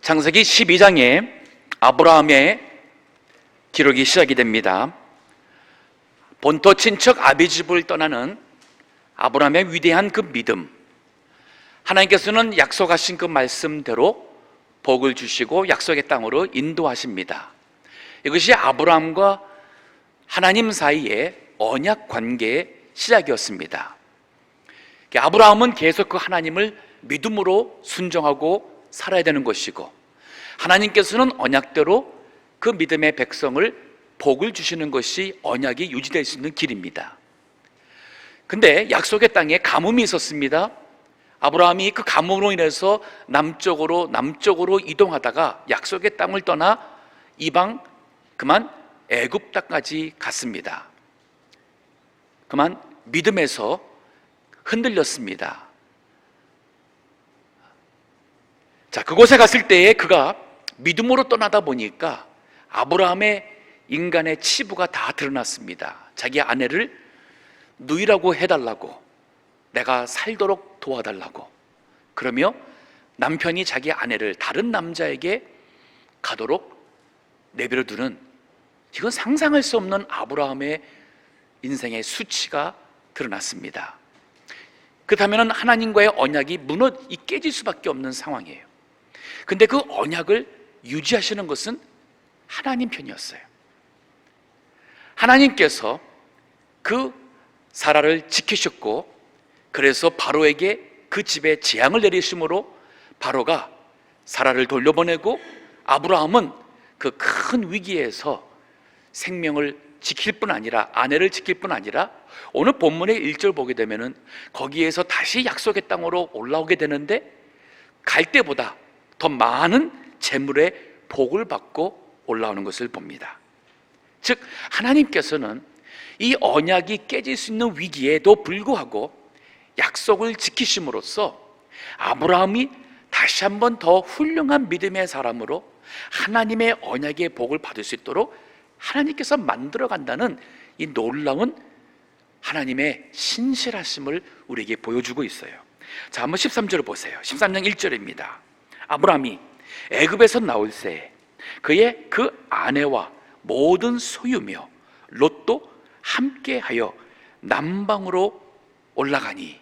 창세기 12장에 아브라함의 기록이 시작이 됩니다. 본토 친척 아비집을 떠나는 아브라함의 위대한 그 믿음, 하나님께서는 약속하신 그 말씀대로 복을 주시고 약속의 땅으로 인도하십니다. 이것이 아브라함과 하나님 사이의 언약 관계의 시작이었습니다. 아브라함은 계속 그 하나님을 믿음으로 순종하고 살아야 되는 것이고, 하나님께서는 언약대로 그 믿음의 백성을 복을 주시는 것이 언약이 유지될 수 있는 길입니다. 근데 약속의 땅에 가뭄이 있었습니다. 아브라함이 그 가뭄으로 인해서 남쪽으로 이동하다가 약속의 땅을 떠나 이방, 그만 애굽 땅까지 갔습니다. 그만 믿음에서 흔들렸습니다. 자, 그곳에 갔을 때에 그가 믿음으로 떠나다 보니까 아브라함의 인간의 치부가 다 드러났습니다. 자기 아내를 누이라고 해달라고, 내가 살도록 도와달라고, 그러며 남편이 자기 아내를 다른 남자에게 가도록 내버려 두는, 이건 상상할 수 없는 아브라함의 인생의 수치가 드러났습니다. 그렇다면 하나님과의 언약이 깨질 수밖에 없는 상황이에요. 근데 그 언약을 유지하시는 것은 하나님 편이었어요. 하나님께서 그 사라를 지키셨고, 그래서 바로에게 그 집에 재앙을 내리심으로 바로가 사라를 돌려보내고, 아브라함은 그 큰 위기에서 생명을 지킬 뿐 아니라, 아내를 지킬 뿐 아니라, 오늘 본문의 1절 보게 되면은 거기에서 다시 약속의 땅으로 올라오게 되는데, 갈 때보다 더 많은 재물의 복을 받고 올라오는 것을 봅니다. 즉, 하나님께서는 이 언약이 깨질 수 있는 위기에도 불구하고 약속을 지키심으로써 아브라함이 다시 한번 더 훌륭한 믿음의 사람으로 하나님의 언약의 복을 받을 수 있도록 하나님께서 만들어간다는 이 놀라운 하나님의 신실하심을 우리에게 보여주고 있어요. 자, 한번 13절을 보세요. 13장 1절입니다. 아브라함이 애굽에서 나올 새 그의 그 아내와 모든 소유며 롯도 함께하여 남방으로 올라가니,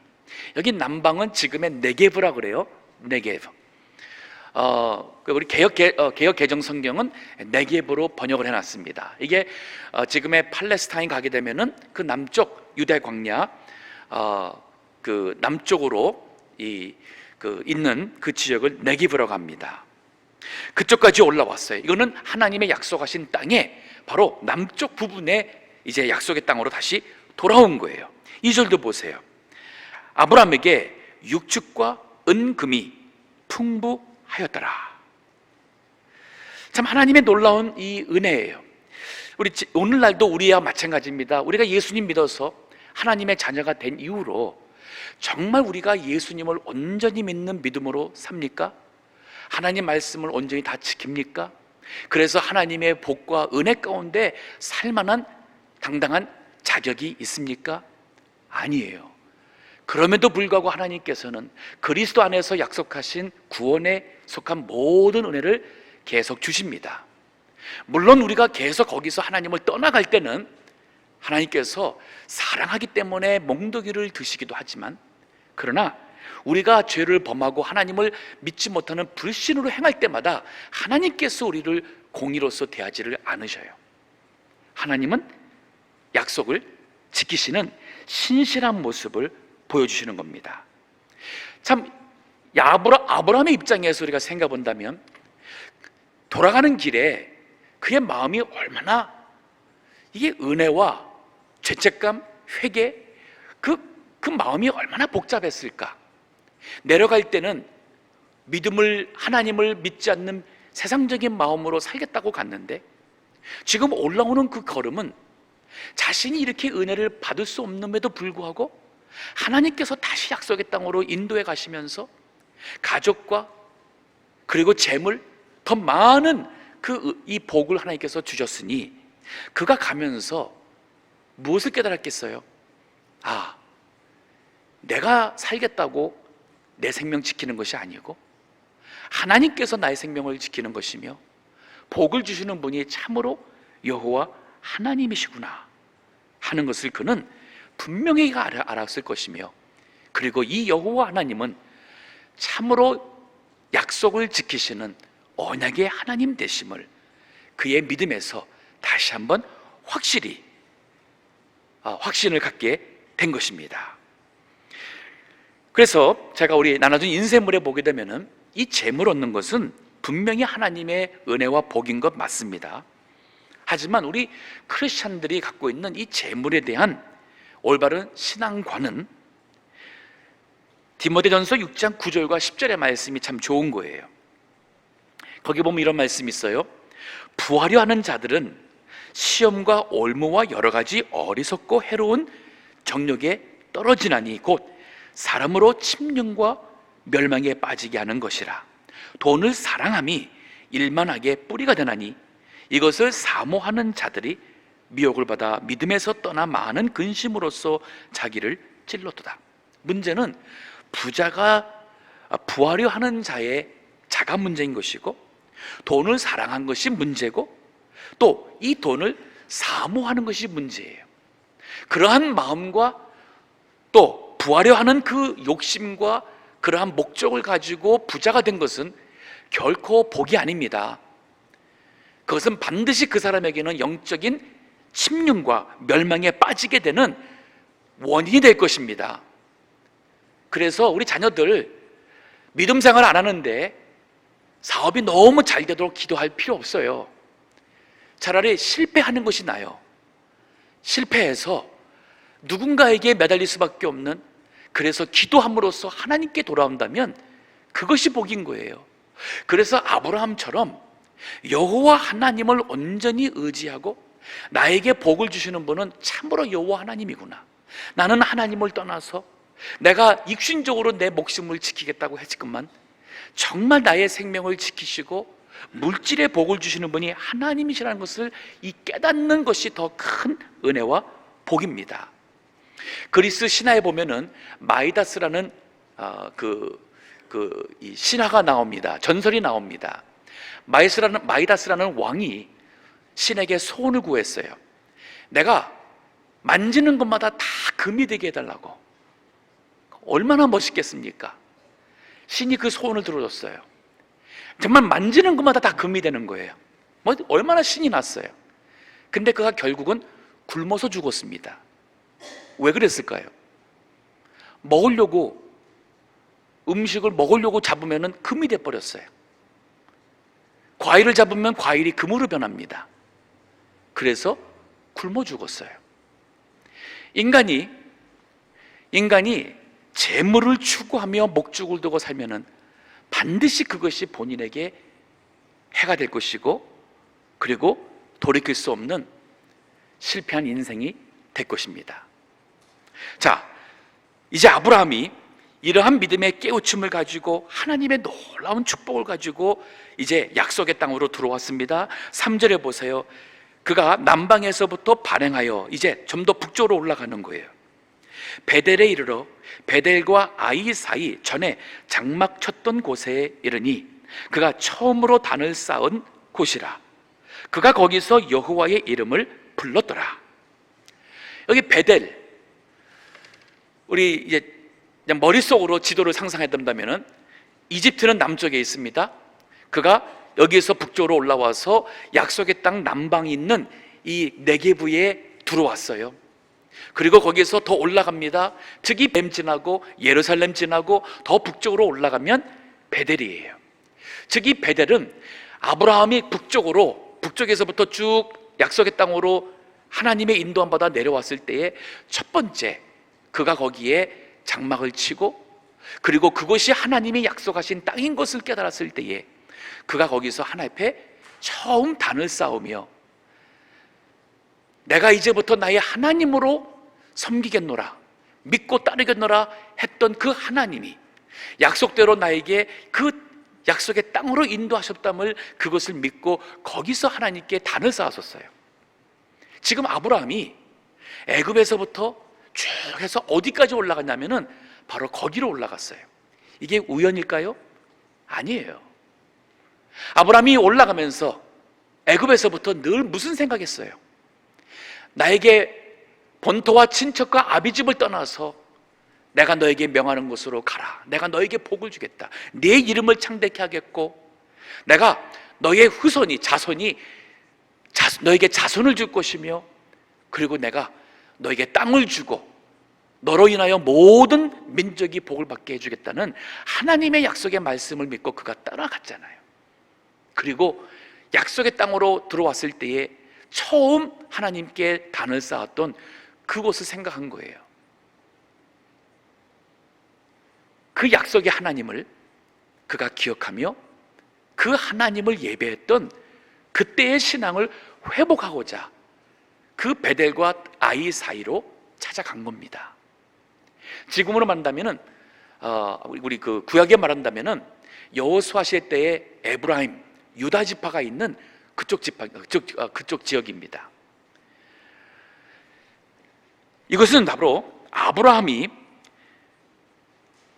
여기 남방은 지금의 네게브라 그래요. 네게브. 우리 개역 개정 성경은 네게브로 번역을 해놨습니다. 이게 지금의 팔레스타인 가게 되면은 그 남쪽 유대 광야, 그 남쪽으로 있는 그 지역을 네게브라고 합니다. 그쪽까지 올라왔어요. 이거는 하나님의 약속하신 땅에 바로 남쪽 부분에 이제 약속의 땅으로 다시 돌아온 거예요. 2절도 보세요. 아브라함에게 육축과 은금이 풍부하였더라. 참 하나님의 놀라운 이 은혜예요. 오늘날도 우리와 마찬가지입니다. 우리가 예수님 믿어서 하나님의 자녀가 된 이후로 정말 우리가 예수님을 온전히 믿는 믿음으로 삽니까? 하나님 말씀을 온전히 다 지킵니까? 그래서 하나님의 복과 은혜 가운데 살만한 당당한 자격이 있습니까? 아니에요. 그럼에도 불구하고 하나님께서는 그리스도 안에서 약속하신 구원에 속한 모든 은혜를 계속 주십니다. 물론 우리가 계속 거기서 하나님을 떠나갈 때는 하나님께서 사랑하기 때문에 몽둥이를 드시기도 하지만, 그러나 우리가 죄를 범하고 하나님을 믿지 못하는 불신으로 행할 때마다 하나님께서 우리를 공의로서 대하지를 않으셔요. 하나님은 약속을 지키시는 신실한 모습을 보여주시는 겁니다. 참 아브라함의 입장에서 우리가 생각해 본다면, 돌아가는 길에 그의 마음이 얼마나 이게 은혜와 죄책감, 회개, 그 마음이 얼마나 복잡했을까. 내려갈 때는 하나님을 믿지 않는 세상적인 마음으로 살겠다고 갔는데, 지금 올라오는 그 걸음은 자신이 이렇게 은혜를 받을 수 없음에도 불구하고 하나님께서 다시 약속의 땅으로 인도해 가시면서 가족과 그리고 재물, 더 많은 이 복을 하나님께서 주셨으니, 그가 가면서 무엇을 깨달았겠어요? 내가 살겠다고 내 생명 지키는 것이 아니고 하나님께서 나의 생명을 지키는 것이며 복을 주시는 분이 참으로 여호와 하나님이시구나 하는 것을 그는 분명히 알았을 것이며, 그리고 이 여호와 하나님은 참으로 약속을 지키시는 언약의 하나님 되심을 그의 믿음에서 다시 한번 확신을 갖게 된 것입니다. 그래서 제가 우리 나눠준 인쇄물에 보게 되면은 이 재물 얻는 것은 분명히 하나님의 은혜와 복인 것 맞습니다. 하지만 우리 크리스찬들이 갖고 있는 이 재물에 대한 올바른 신앙관은 디모데전서 6장 9절과 10절의 말씀이 참 좋은 거예요. 거기 보면 이런 말씀이 있어요. 부하려 하는 자들은 시험과 올무와 여러 가지 어리석고 해로운 정욕에 떨어지나니 곧 사람으로 침륜과 멸망에 빠지게 하는 것이라. 돈을 사랑함이 일만하게 뿌리가 되나니 이것을 사모하는 자들이 미혹을 받아 믿음에서 떠나 많은 근심으로써 자기를 찔렀도다. 문제는 부자가 부하려 하는 자의 자가 문제인 것이고, 돈을 사랑한 것이 문제고, 또 이 돈을 사모하는 것이 문제예요. 그러한 마음과 또 부하려 하는 그 욕심과 그러한 목적을 가지고 부자가 된 것은 결코 복이 아닙니다. 그것은 반드시 그 사람에게는 영적인 침륜과 멸망에 빠지게 되는 원인이 될 것입니다. 그래서 우리 자녀들 믿음 생활 안 하는데 사업이 너무 잘 되도록 기도할 필요 없어요. 차라리 실패하는 것이 나아요. 실패해서 누군가에게 매달릴 수밖에 없는, 그래서 기도함으로써 하나님께 돌아온다면 그것이 복인 거예요. 그래서 아브라함처럼 여호와 하나님을 온전히 의지하고 나에게 복을 주시는 분은 참으로 여호와 하나님이구나, 나는 하나님을 떠나서 내가 육신적으로 내 목숨을 지키겠다고 했지만 정말 나의 생명을 지키시고 물질의 복을 주시는 분이 하나님이시라는 것을 이 깨닫는 것이 더 큰 은혜와 복입니다. 그리스 신화에 보면은 마이다스라는 이 신화가 나옵니다. 전설이 나옵니다. 마이다스라는 왕이 신에게 소원을 구했어요. 내가 만지는 것마다 다 금이 되게 해달라고. 얼마나 멋있겠습니까? 신이 그 소원을 들어줬어요. 정말 만지는 것마다 다 금이 되는 거예요. 얼마나 신이 났어요. 근데 그가 결국은 굶어서 죽었습니다. 왜 그랬을까요? 음식을 먹으려고 잡으면 금이 돼버렸어요. 과일을 잡으면 과일이 금으로 변합니다. 그래서 굶어 죽었어요. 인간이 재물을 추구하며 목적을 두고 살면은 반드시 그것이 본인에게 해가 될 것이고, 그리고 돌이킬 수 없는 실패한 인생이 될 것입니다. 자, 이제 아브라함이 이러한 믿음의 깨우침을 가지고 하나님의 놀라운 축복을 가지고 이제 약속의 땅으로 들어왔습니다. 3절에 보세요. 그가 남방에서부터 발행하여 이제 좀 더 북쪽으로 올라가는 거예요. 베델에 이르러 베델과 아이 사이 전에 장막 쳤던 곳에 이르니 그가 처음으로 단을 쌓은 곳이라. 그가 거기서 여호와의 이름을 불렀더라. 여기 베델, 우리 이제 그냥 머릿속으로 지도를 상상해 본다면은 이집트는 남쪽에 있습니다. 그가 여기에서 북쪽으로 올라와서 약속의 땅 남방에 있는 이 네게브에 들어왔어요. 그리고 거기에서 더 올라갑니다. 특히 뱀 지나고 예루살렘 지나고 더 북쪽으로 올라가면 베델이에요. 즉 이 베델은 아브라함이 북쪽에서부터 쭉 약속의 땅으로 하나님의 인도함 받아 내려왔을 때에 첫 번째 그가 거기에 장막을 치고, 그리고 그것이 하나님이 약속하신 땅인 것을 깨달았을 때에 그가 거기서 하나님 앞에 처음 단을 쌓으며 내가 이제부터 나의 하나님으로 섬기겠노라, 믿고 따르겠노라 했던 그 하나님이 약속대로 나에게 그 약속의 땅으로 인도하셨담을, 그것을 믿고 거기서 하나님께 단을 쌓았었어요. 지금 아브라함이 애굽에서부터 쭉 해서 어디까지 올라갔냐면은 바로 거기로 올라갔어요. 이게 우연일까요? 아니에요. 아브라함이 올라가면서 애굽에서부터 늘 무슨 생각했어요? 나에게 본토와 친척과 아비집을 떠나서 내가 너에게 명하는 곳으로 가라. 내가 너에게 복을 주겠다. 네 이름을 창대케 하겠고, 내가 너의 후손이, 자손이 너에게 자손을 줄 것이며, 그리고 내가 너에게 땅을 주고 너로 인하여 모든 민족이 복을 받게 해주겠다는 하나님의 약속의 말씀을 믿고 그가 따라갔잖아요. 그리고 약속의 땅으로 들어왔을 때에 처음 하나님께 단을 쌓았던 그곳을 생각한 거예요. 그 약속의 하나님을 그가 기억하며 그 하나님을 예배했던 그때의 신앙을 회복하고자 그 베델과 아이 사이로 찾아간 겁니다. 지금으로 말한다면은 우리 그 구약에 말한다면은 여호수아 시대 때의 에브라임, 유다 지파가 있는 그쪽 지역입니다. 이것은 바로 아브라함이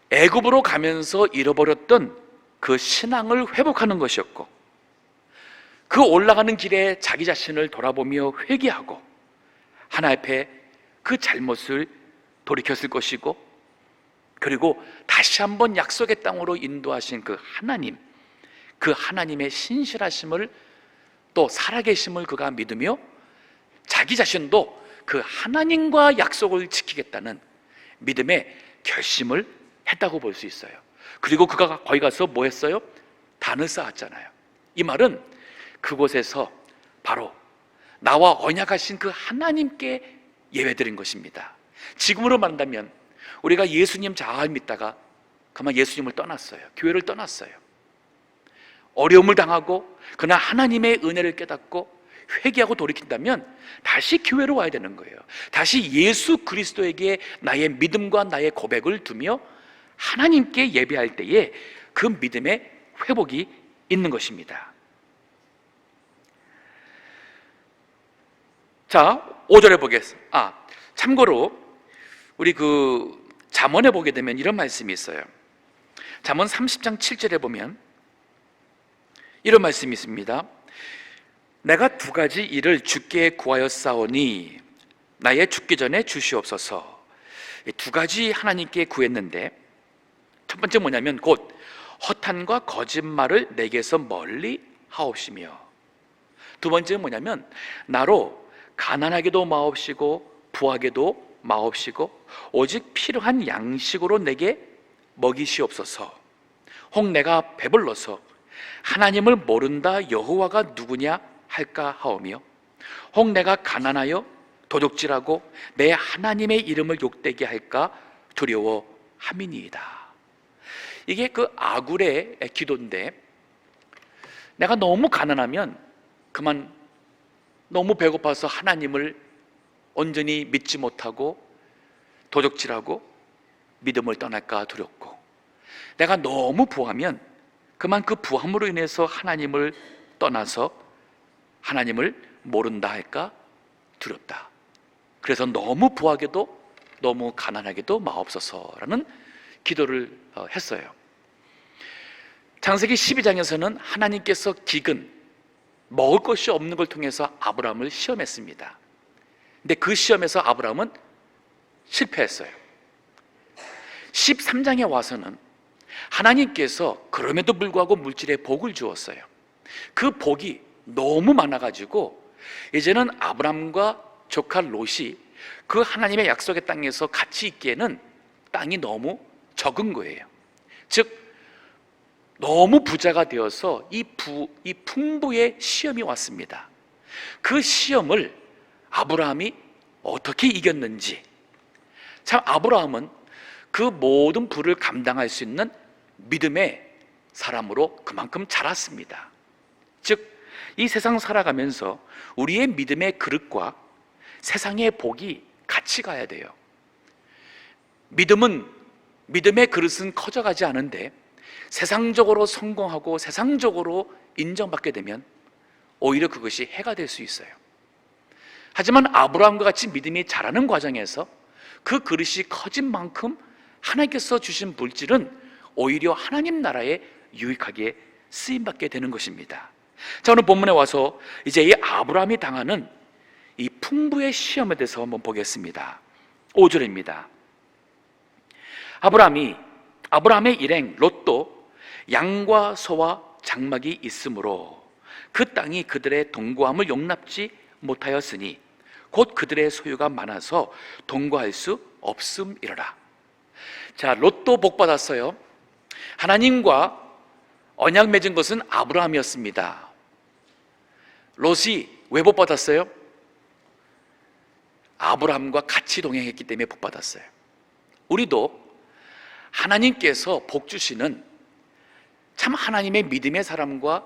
애굽으로 가면서 잃어버렸던 그 신앙을 회복하는 것이었고, 그 올라가는 길에 자기 자신을 돌아보며 회개하고 하나님 앞에 그 잘못을 돌이켰을 것이고, 그리고 다시 한번 약속의 땅으로 인도하신 그 하나님, 그 하나님의 신실하심을 또 살아계심을 그가 믿으며 자기 자신도 그 하나님과 약속을 지키겠다는 믿음의 결심을 했다고 볼 수 있어요. 그리고 그가 거기 가서 뭐 했어요? 단을 쌓았잖아요. 이 말은 그곳에서 바로 나와 언약하신 그 하나님께 예배드린 것입니다. 지금으로 말한다면 우리가 예수님 잘 믿다가 그만 예수님을 떠났어요. 교회를 떠났어요. 어려움을 당하고 그러나 하나님의 은혜를 깨닫고 회개하고 돌이킨다면 다시 교회로 와야 되는 거예요. 다시 예수 그리스도에게 나의 믿음과 나의 고백을 두며 하나님께 예배할 때에 그 믿음의 회복이 있는 것입니다. 자, 5절에 보겠습니다. 참고로 우리 그 잠언에 보게 되면 이런 말씀이 있어요. 잠언 30장 7절에 보면 이런 말씀이 있습니다. 내가 두 가지 일을 주께 구하였사오니 나의 죽기 전에 주시옵소서. 두 가지 하나님께 구했는데, 첫 번째 뭐냐면 곧 허탄과 거짓말을 내게서 멀리 하옵시며, 두 번째는 뭐냐면 나로 가난하게도 마옵시고 부하게도 마옵시고 오직 필요한 양식으로 내게 먹이시옵소서. 혹 내가 배불러서 하나님을 모른다 여호와가 누구냐 할까 하오며, 혹 내가 가난하여 도둑질하고 내 하나님의 이름을 욕되게 할까 두려워함이니이다. 이게 그 아굴의 기도인데, 내가 너무 가난하면 그만 너무 배고파서 하나님을 온전히 믿지 못하고 도적질하고 믿음을 떠날까 두렵고, 내가 너무 부하면 그만 그 부함으로 인해서 하나님을 떠나서 하나님을 모른다 할까 두렵다. 그래서 너무 부하게도 너무 가난하게도 마옵소서라는 기도를 했어요. 창세기 12장에서는 하나님께서 기근, 먹을 것이 없는 걸 통해서 아브라함을 시험했습니다. 근데 그 시험에서 아브라함은 실패했어요. 13장에 와서는 하나님께서 그럼에도 불구하고 물질에 복을 주었어요. 그 복이 너무 많아가지고 이제는 아브라함과 조카 롯이 그 하나님의 약속의 땅에서 같이 있기에는 땅이 너무 적은 거예요. 즉 너무 부자가 되어서 이 풍부의 시험이 왔습니다. 그 시험을 아브라함이 어떻게 이겼는지, 참 아브라함은 그 모든 부를 감당할 수 있는 믿음의 사람으로 그만큼 자랐습니다. 즉 이 세상 살아가면서 우리의 믿음의 그릇과 세상의 복이 같이 가야 돼요. 믿음의 그릇은 커져가지 않은데 세상적으로 성공하고 세상적으로 인정받게 되면 오히려 그것이 해가 될 수 있어요. 하지만 아브라함과 같이 믿음이 자라는 과정에서 그 그릇이 커진 만큼 하나님께서 주신 물질은 오히려 하나님 나라에 유익하게 쓰임받게 되는 것입니다. 자, 오늘 본문에 와서 이제 이 아브라함이 당하는 이 풍부의 시험에 대해서 한번 보겠습니다. 5절입니다. 아브라함의 일행 롯도 양과 소와 장막이 있으므로 그 땅이 그들의 동거함을 용납지 못하였으니 곧 그들의 소유가 많아서 동거할 수 없음이러라. 자, 롯도 복 받았어요. 하나님과 언약 맺은 것은 아브라함이었습니다. 롯이 왜 복 받았어요? 아브라함과 같이 동행했기 때문에 복 받았어요. 우리도 하나님께서 복 주시는 참 하나님의 믿음의 사람과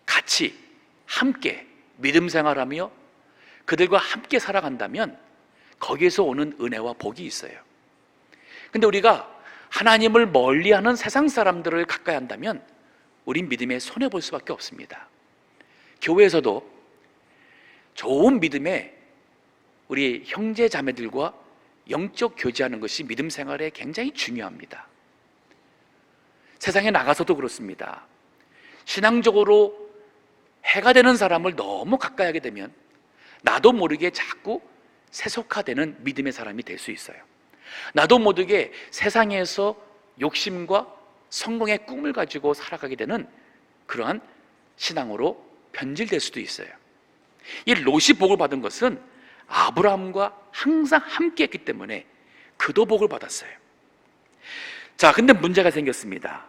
같이 함께 믿음 생활하며 그들과 함께 살아간다면 거기에서 오는 은혜와 복이 있어요. 근데 우리가 하나님을 멀리하는 세상 사람들을 가까이 한다면 우린 믿음에 손해볼 수밖에 없습니다. 교회에서도 좋은 믿음의 우리 형제 자매들과 영적 교제하는 것이 믿음 생활에 굉장히 중요합니다. 세상에 나가서도 그렇습니다. 신앙적으로 해가 되는 사람을 너무 가까이 하게 되면 나도 모르게 자꾸 세속화되는 믿음의 사람이 될 수 있어요. 나도 모르게 세상에서 욕심과 성공의 꿈을 가지고 살아가게 되는 그러한 신앙으로 변질될 수도 있어요. 이 롯이 복을 받은 것은 아브라함과 항상 함께 했기 때문에 그도 복을 받았어요. 자, 근데 문제가 생겼습니다.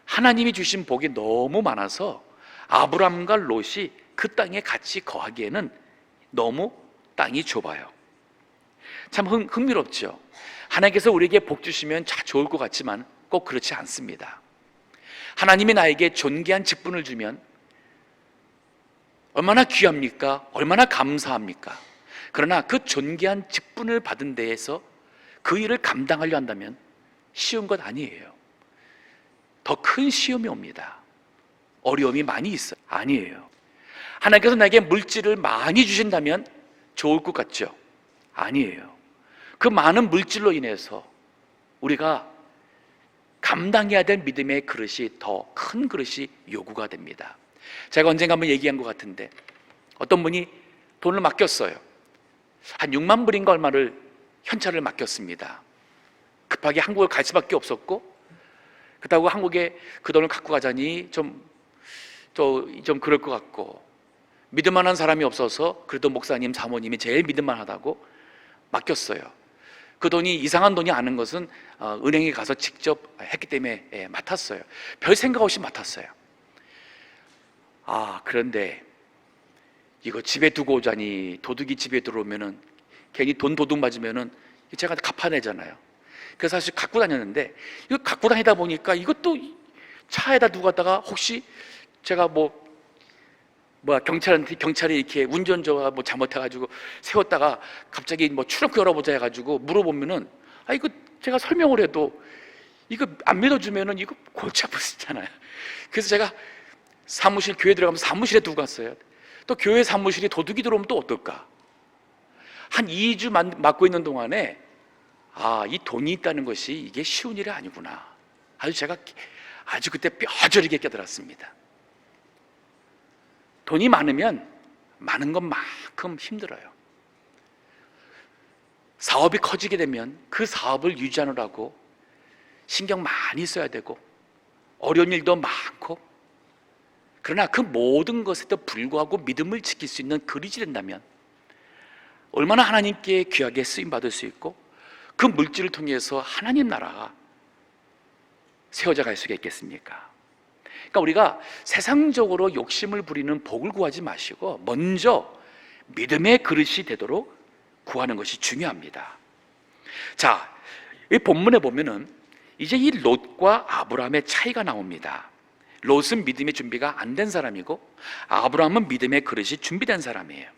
하나님이 주신 복이 너무 많아서 아브라함과 롯이 그 땅에 같이 거하기에는 너무 땅이 좁아요. 참 흥미롭죠. 하나님께서 우리에게 복 주시면 참 좋을 것 같지만 꼭 그렇지 않습니다. 하나님이 나에게 존귀한 직분을 주면 얼마나 귀합니까? 얼마나 감사합니까? 그러나 그 존귀한 직분을 받은 데에서 그 일을 감당하려 한다면 쉬운 것 아니에요. 더 큰 시험이 옵니다. 어려움이 많이 있어요. 아니에요. 하나님께서 나에게 물질을 많이 주신다면 좋을 것 같죠? 아니에요. 그 많은 물질로 인해서 우리가 감당해야 될 믿음의 그릇이 더 큰 그릇이 요구가 됩니다. 제가 언젠가 한번 얘기한 것 같은데 어떤 분이 돈을 맡겼어요. 한 6만 불인가 얼마를 현찰을 맡겼습니다. 급하게 한국을 갈 수밖에 없었고 그렇다고 한국에 그 돈을 갖고 가자니 좀 그럴 것 같고 믿을 만한 사람이 없어서 그래도 목사님, 사모님이 제일 믿을 만하다고 맡겼어요. 그 돈이 이상한 돈이 아닌 것은 은행에 가서 직접 했기 때문에 맡았어요. 별 생각 없이 맡았어요. 그런데 이거 집에 두고 오자니 도둑이 집에 들어오면은 괜히 돈 도둑 맞으면은 제가 갚아내잖아요. 그래서 사실 갖고 다녔는데 이거 갖고 다니다 보니까 이것도 차에다 두고 갔다가 혹시 제가 경찰이 이렇게 운전자가 잘못해가지고 세웠다가 갑자기 트렁크 열어보자 해가지고 물어보면은 이거 제가 설명을 해도 이거 안 믿어주면은 이거 골치 아플 수 있잖아요. 그래서 제가 교회 들어가면서 사무실에 두고 갔어요. 또 교회 사무실이 도둑이 들어오면 또 어떨까? 한 2주 맡고 있는 동안에 이 돈이 있다는 것이 이게 쉬운 일이 아니구나. 제가 아주 그때 뼈저리게 깨달았습니다. 돈이 많으면 많은 것만큼 힘들어요. 사업이 커지게 되면 그 사업을 유지하느라고 신경 많이 써야 되고 어려운 일도 많고 그러나 그 모든 것에도 불구하고 믿음을 지킬 수 있는 그릇이 된다면 얼마나 하나님께 귀하게 쓰임받을 수 있고 그 물질을 통해서 하나님 나라가 세워져 갈 수가 있겠습니까? 그러니까 우리가 세상적으로 욕심을 부리는 복을 구하지 마시고 먼저 믿음의 그릇이 되도록 구하는 것이 중요합니다. 자, 이 본문에 보면은 이제 이 롯과 아브라함의 차이가 나옵니다. 롯은 믿음의 준비가 안 된 사람이고 아브라함은 믿음의 그릇이 준비된 사람이에요.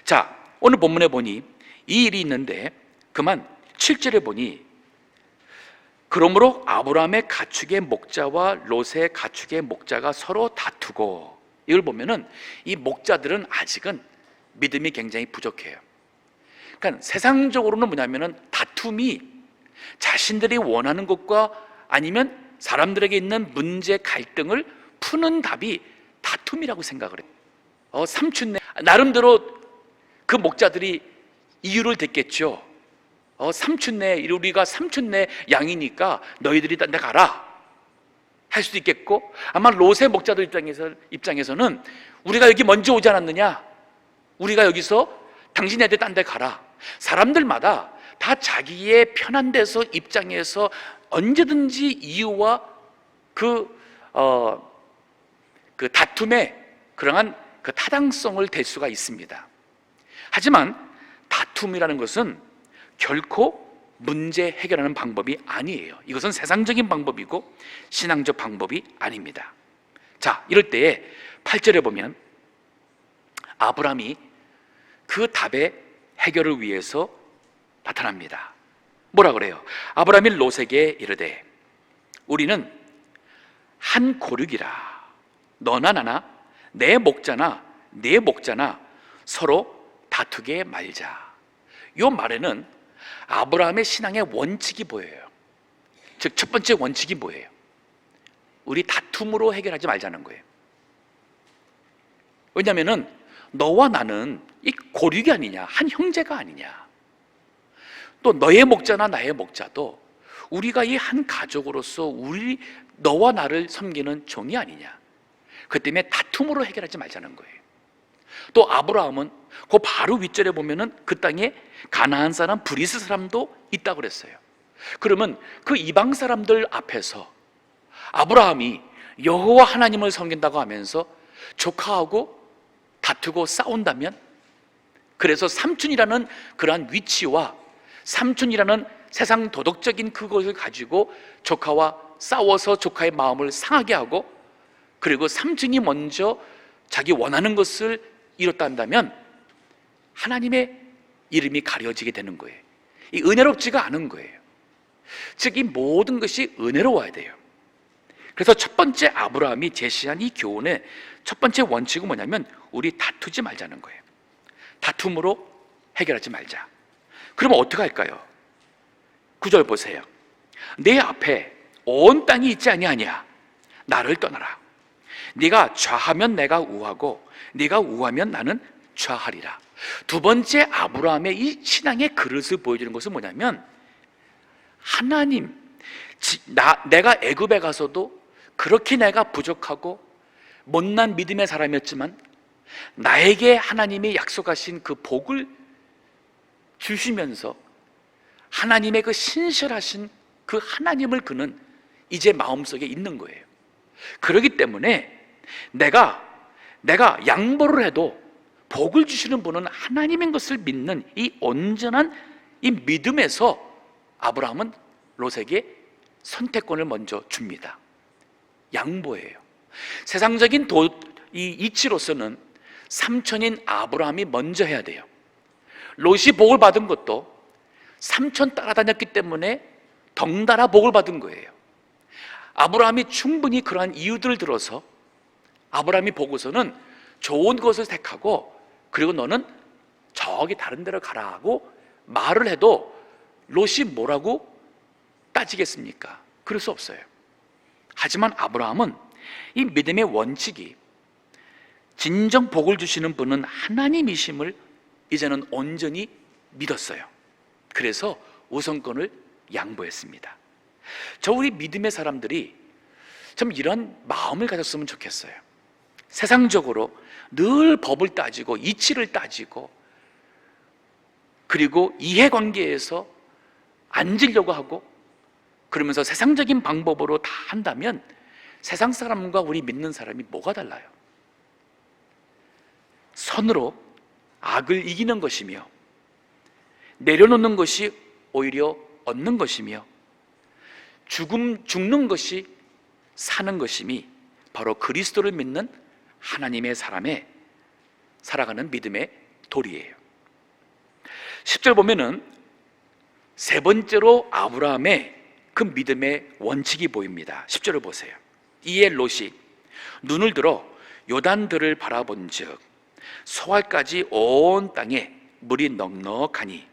자, 오늘 본문에 보니 이 일이 있는데 그만 7절에 보니 그러므로 아브라함의 가축의 목자와 롯의 가축의 목자가 서로 다투고, 이걸 보면은 이 목자들은 아직은 믿음이 굉장히 부족해요. 그러니까 세상적으로는 뭐냐면은 다툼이 자신들이 원하는 것과 아니면 사람들에게 있는 문제, 갈등을 푸는 답이 다툼이라고 생각을 해요. 삼촌네, 나름대로 그 목자들이 이유를 댔겠죠. 삼촌네, 우리가 삼촌네 양이니까 너희들이 딴 데 가라 할 수도 있겠고, 아마 롯의 목자들 입장에서는 우리가 여기 먼저 오지 않았느냐, 우리가 여기서 당신 애들 딴 데 가라. 사람들마다 다 자기의 편한 데서 입장에서 언제든지 이유와 그 다툼의 그러한 그 타당성을 댈 수가 있습니다. 하지만 다툼이라는 것은 결코 문제 해결하는 방법이 아니에요. 이것은 세상적인 방법이고 신앙적 방법이 아닙니다. 자, 이럴 때에 8절에 보면 아브라함이 그 답의 해결을 위해서 나타납니다. 뭐라 그래요? 아브라함이 롯에게 이르되 우리는 한 고륙이라. 너나 나나 내 목자나 네 목자나 서로 다투게 말자. 이 말에는 아브라함의 신앙의 원칙이 보여요. 즉 첫 번째 원칙이 뭐예요? 우리 다툼으로 해결하지 말자는 거예요. 왜냐하면 너와 나는 이 고륙이 아니냐, 한 형제가 아니냐. 또 너의 목자나 나의 목자도 우리가 이 한 가족으로서 너와 나를 섬기는 종이 아니냐. 그 때문에 다툼으로 해결하지 말자는 거예요. 또 아브라함은 그 바로 윗절에 보면은 그 땅에 가나안 사람, 브리스 사람도 있다고 그랬어요. 그러면 그 이방 사람들 앞에서 아브라함이 여호와 하나님을 섬긴다고 하면서 조카하고 다투고 싸운다면, 그래서 삼촌이라는 그러한 위치와 삼촌이라는 세상 도덕적인 그것을 가지고 조카와 싸워서 조카의 마음을 상하게 하고, 그리고 삼촌이 먼저 자기 원하는 것을 이뤘다 한다면 하나님의 이름이 가려지게 되는 거예요. 이 은혜롭지가 않은 거예요. 즉 이 모든 것이 은혜로워야 돼요. 그래서 첫 번째 아브라함이 제시한 이 교훈의 첫 번째 원칙은 뭐냐면 우리 다투지 말자는 거예요. 다툼으로 해결하지 말자. 그러면 어떻게 할까요? 9절 보세요. 내 앞에 온 땅이 있지 아니하냐. 나를 떠나라. 네가 좌하면 내가 우하고 네가 우하면 나는 좌하리라. 두 번째 아브라함의 이 신앙의 그릇을 보여주는 것은 뭐냐면, 하나님, 내가 애굽에 가서도 그렇게 내가 부족하고 못난 믿음의 사람이었지만 나에게 하나님이 약속하신 그 복을 주시면서 하나님의 그 신실하신 그 하나님을 그는 이제 마음속에 있는 거예요. 그렇기 때문에 내가 양보를 해도 복을 주시는 분은 하나님인 것을 믿는 이 온전한 이 믿음에서 아브라함은 롯에게 선택권을 먼저 줍니다. 양보예요. 세상적인 이 이치로서는 삼촌인 아브라함이 먼저 해야 돼요. 롯이 복을 받은 것도 삼촌 따라다녔기 때문에 덩달아 복을 받은 거예요. 아브라함이 충분히 그러한 이유들을 들어서 아브라함이 보고서는 좋은 것을 택하고, 그리고 너는 저기 다른 데로 가라 하고 말을 해도 롯이 뭐라고 따지겠습니까? 그럴 수 없어요. 하지만 아브라함은 이 믿음의 원칙이 진정 복을 주시는 분은 하나님이심을 이제는 온전히 믿었어요. 그래서 우선권을 양보했습니다. 우리 믿음의 사람들이 좀 이런 마음을 가졌으면 좋겠어요. 세상적으로 늘 법을 따지고 이치를 따지고, 그리고 이해관계에서 앉으려고 하고, 그러면서 세상적인 방법으로 다 한다면 세상 사람과 우리 믿는 사람이 뭐가 달라요? 선으로 악을 이기는 것이며, 내려놓는 것이 오히려 얻는 것이며, 죽는 것이 사는 것임이 바로 그리스도를 믿는 하나님의 사람의 살아가는 믿음의 도리예요. 10절 보면은 세 번째로 아브라함의 그 믿음의 원칙이 보입니다. 10절을 보세요. 이에 롯이 눈을 들어 요단들을 바라본즉 소알까지 온 땅에 물이 넉넉하니,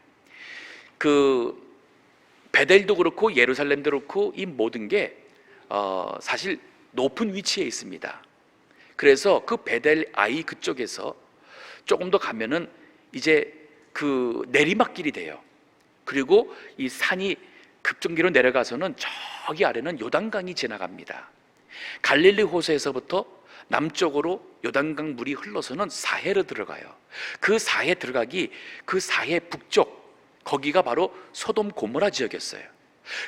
그 베델도 그렇고 예루살렘도 그렇고 이 모든 게 사실 높은 위치에 있습니다. 그래서 그 베델 아이 그쪽에서 조금 더 가면은 이제 그 내리막길이 돼요. 그리고 이 산이 급정기로 내려가서는 저기 아래는 요단강이 지나갑니다. 갈릴리 호수에서부터 남쪽으로 요단강 물이 흘러서는 사해로 들어가요. 그 사해 들어가기, 그 사해 북쪽, 거기가 바로 소돔 고모라 지역이었어요.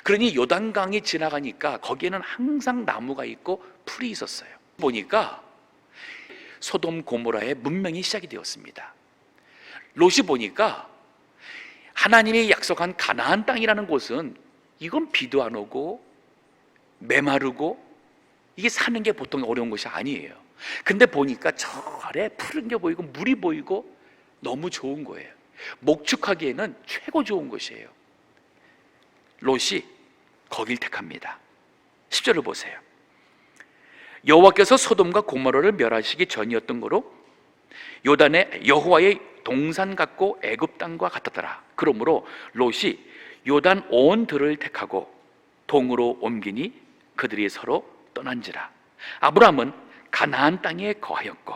그러니 요단강이 지나가니까 거기에는 항상 나무가 있고 풀이 있었어요. 보니까 소돔 고모라의 문명이 시작이 되었습니다. 롯이 보니까 하나님이 약속한 가나안 땅이라는 곳은 이건 비도 안 오고 메마르고 이게 사는 게 보통 어려운 곳이 아니에요. 근데 보니까 저 아래 푸른 게 보이고 물이 보이고 너무 좋은 거예요. 목축하기에는 최고 좋은 곳이에요. 롯이 거길 택합니다. 10절을 보세요. 여호와께서 소돔과 고모라를 멸하시기 전이었던 거로 요단에 여호와의 동산 같고 애굽 땅과 같았더라. 그러므로 롯이 요단 온 들을 택하고 동으로 옮기니 그들이 서로 떠난지라. 아브람은 가나안 땅에 거하였고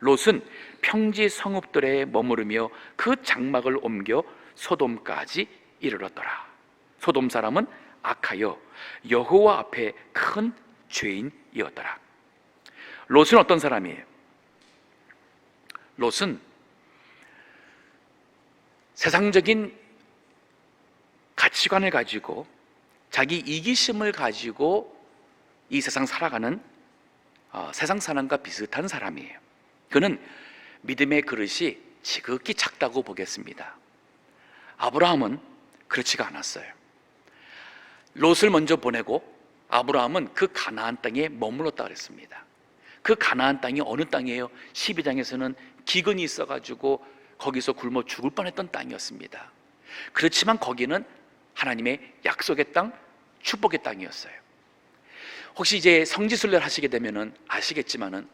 롯은 평지 성읍들에 머무르며 그 장막을 옮겨 소돔까지 이르렀더라. 소돔 사람은 악하여 여호와 앞에 큰 죄인이었더라. 롯은 어떤 사람이에요? 롯은 세상적인 가치관을 가지고 자기 이기심을 가지고 이 세상 살아가는 세상 사람과 비슷한 사람이에요. 그는 믿음의 그릇이 지극히 작다고 보겠습니다. 아브라함은 그렇지가 않았어요. 롯을 먼저 보내고 아브라함은 그 가나안 땅에 머물렀다 그랬습니다. 그 가나안 땅이 어느 땅이에요? 12장에서는 기근이 있어가지고 거기서 굶어 죽을 뻔했던 땅이었습니다. 그렇지만 거기는 하나님의 약속의 땅, 축복의 땅이었어요. 혹시 이제 성지순례를 하시게 되면은 아시겠지만은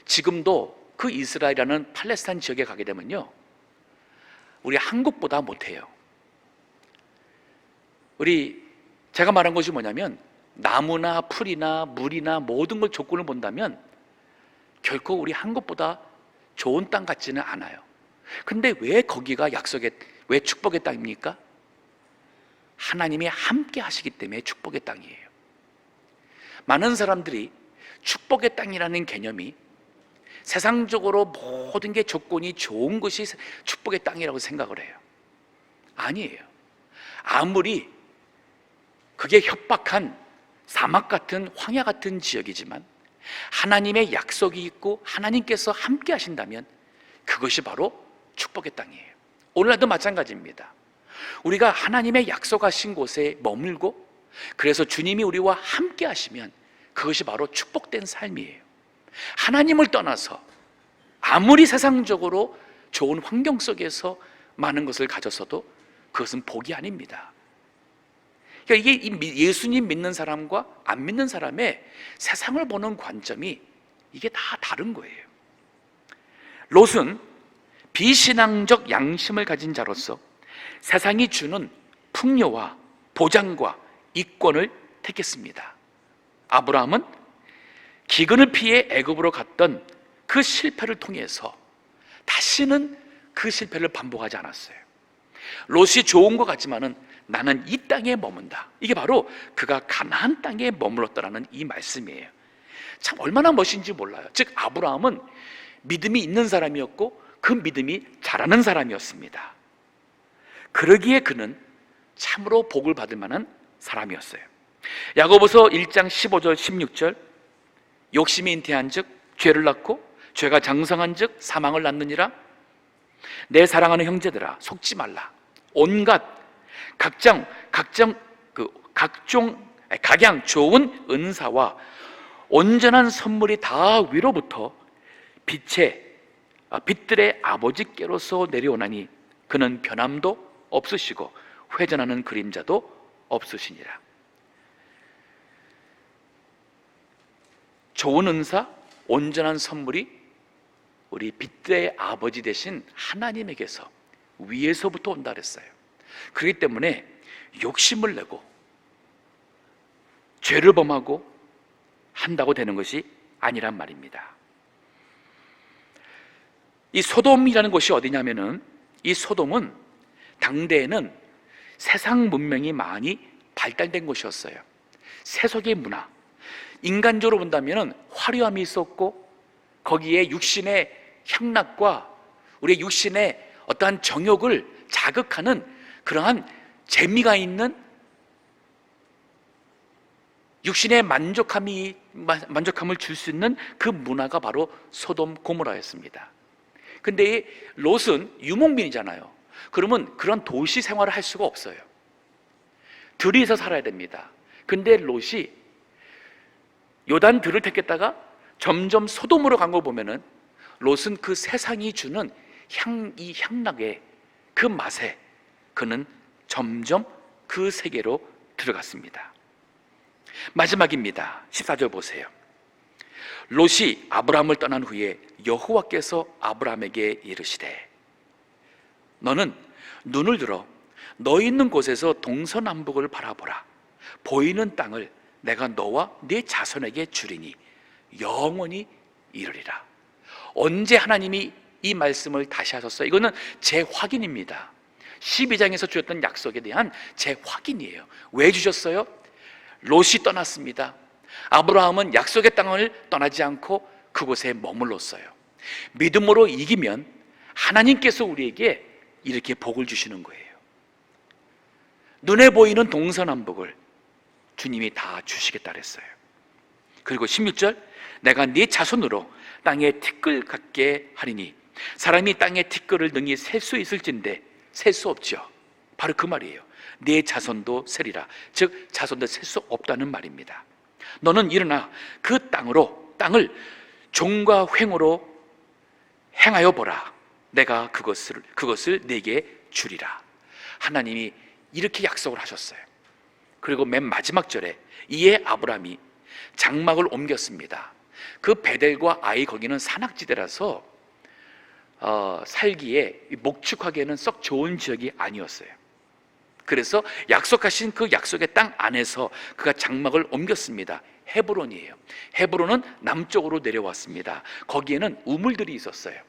지금도 그 이스라엘이라는 팔레스타인 지역에 가게 되면요, 우리 한국보다 못해요. 제가 말한 것이 뭐냐면 나무나 풀이나 물이나 모든 걸 조건을 본다면 결코 우리 한국보다 좋은 땅 같지는 않아요. 근데 왜 거기가 왜 축복의 땅입니까? 하나님이 함께 하시기 때문에 축복의 땅이에요. 많은 사람들이 축복의 땅이라는 개념이 세상적으로 모든 게 조건이 좋은 것이 축복의 땅이라고 생각을 해요. 아니에요. 아무리 그게 협박한 사막 같은 황야 같은 지역이지만 하나님의 약속이 있고 하나님께서 함께 하신다면 그것이 바로 축복의 땅이에요. 오늘날도 마찬가지입니다. 우리가 하나님의 약속하신 곳에 머물고 그래서 주님이 우리와 함께 하시면 그것이 바로 축복된 삶이에요. 하나님을 떠나서 아무리 세상적으로 좋은 환경 속에서 많은 것을 가졌어도 그것은 복이 아닙니다. 그러니까 이게 예수님 믿는 사람과 안 믿는 사람의 세상을 보는 관점이 이게 다 다른 거예요. 롯은 비신앙적 양심을 가진 자로서 세상이 주는 풍요와 보장과 이권을 택했습니다. 아브라함은 기근을 피해 애굽으로 갔던 그 실패를 통해서 다시는 그 실패를 반복하지 않았어요. 롯이 좋은 것 같지만은 나는 이 땅에 머문다. 이게 바로 그가 가나안 땅에 머물렀다라는 이 말씀이에요. 참 얼마나 멋진지 몰라요. 즉 아브라함은 믿음이 있는 사람이었고 그 믿음이 자라는 사람이었습니다. 그러기에 그는 참으로 복을 받을 만한 사람이었어요. 야고보서 1장 15절 16절 욕심이 잉태한 즉 죄를 낳고 죄가 장성한 즉 사망을 낳느니라. 내 사랑하는 형제들아 속지 말라. 온갖 각양 좋은 은사와 온전한 선물이 다 위로부터 빛들의 아버지께로서 내려오나니 그는 변함도 없으시고 회전하는 그림자도 없으시니라. 좋은 은사, 온전한 선물이 우리 빛의 아버지 되신 하나님에게서 위에서부터 온다 그랬어요. 그렇기 때문에 욕심을 내고 죄를 범하고 한다고 되는 것이 아니란 말입니다. 이 소돔이라는 곳이 어디냐면은, 이 소돔은 당대에는 세상 문명이 많이 발달된 곳이었어요. 세속의 문화, 인간적으로 본다면 화려함이 있었고, 거기에 육신의 향락과 우리의 육신의 어떠한 정욕을 자극하는 그러한 재미가 있는, 육신의 만족함을 줄 수 있는 그 문화가 바로 소돔 고모라였습니다. 근데 롯은 유목민이잖아요. 그러면 그런 도시 생활을 할 수가 없어요. 들에서 살아야 됩니다. 근데 롯이 요단 들을 택했다가 점점 소돔으로 간 걸 보면은, 롯은 그 세상이 주는 이 향락의 그 맛에 그는 점점 그 세계로 들어갔습니다. 마지막입니다. 14절 보세요. 롯이 아브라함을 떠난 후에 여호와께서 아브라함에게 이르시되, 너는 눈을 들어 너 있는 곳에서 동서남북을 바라보라. 보이는 땅을 내가 너와 네 자손에게 주리니 영원히 이르리라. 언제 하나님이 이 말씀을 다시 하셨어요? 이거는 재확인입니다. 12장에서 주셨던 약속에 대한 재확인이에요. 왜 주셨어요? 롯이 떠났습니다. 아브라함은 약속의 땅을 떠나지 않고 그곳에 머물렀어요. 믿음으로 이기면 하나님께서 우리에게 이렇게 복을 주시는 거예요. 눈에 보이는 동서남북을 주님이 다 주시겠다 그랬어요. 그리고 16절, 내가 네 자손으로 땅에 티끌 같게 하리니, 사람이 땅에 티끌을 능히 셀 수 있을진데 셀 수 없죠. 바로 그 말이에요. 네 자손도 세리라. 즉 자손도 셀 수 없다는 말입니다. 너는 일어나 그 땅을 종과 횡으로 행하여 보라. 내가 그것을 네게 주리라. 하나님이 이렇게 약속을 하셨어요. 그리고 맨 마지막 절에 이에 아브라함이 장막을 옮겼습니다. 그 베델과 아이 거기는 산악지대라서 살기에 목축하기에는 썩 좋은 지역이 아니었어요. 그래서 약속하신 그 약속의 땅 안에서 그가 장막을 옮겼습니다. 헤브론이에요. 헤브론은 남쪽으로 내려왔습니다. 거기에는 우물들이 있었어요.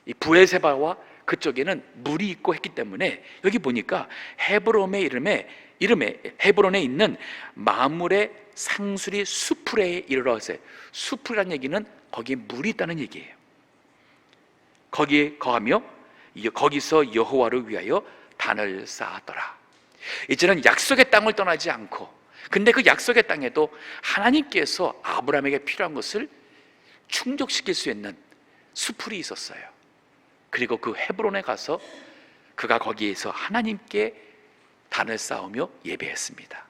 이 브엘세바와 그쪽에는 물이 있고 했기 때문에, 여기 보니까 헤브론의 이름에 헤브론에 있는 마물의 상수리 수풀에 이르러 하세요. 수풀이라는 얘기는 거기에 물이 있다는 얘기예요. 거기에 거하며 거기서 여호와를 위하여 단을 쌓았더라. 이제는 약속의 땅을 떠나지 않고, 근데 그 약속의 땅에도 하나님께서 아브라함에게 필요한 것을 충족시킬 수 있는 수풀이 있었어요. 그리고 그 헤브론에 가서 그가 거기에서 하나님께 단을 쌓으며 예배했습니다.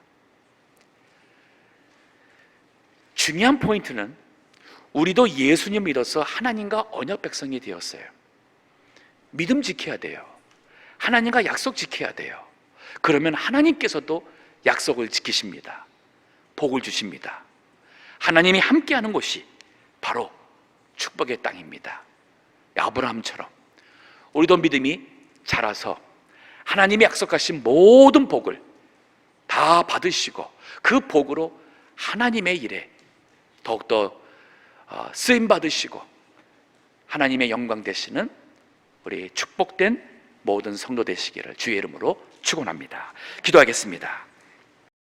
중요한 포인트는 우리도 예수님 믿어서 하나님과 언약 백성이 되었어요. 믿음 지켜야 돼요. 하나님과 약속 지켜야 돼요. 그러면 하나님께서도 약속을 지키십니다. 복을 주십니다. 하나님이 함께하는 곳이 바로 축복의 땅입니다. 아브라함처럼 우리도 믿음이 자라서 하나님이 약속하신 모든 복을 다 받으시고 그 복으로 하나님의 일에 더욱더 쓰임 받으시고 하나님의 영광 되시는 우리 축복된 모든 성도 되시기를 주의 이름으로 축원합니다. 기도하겠습니다.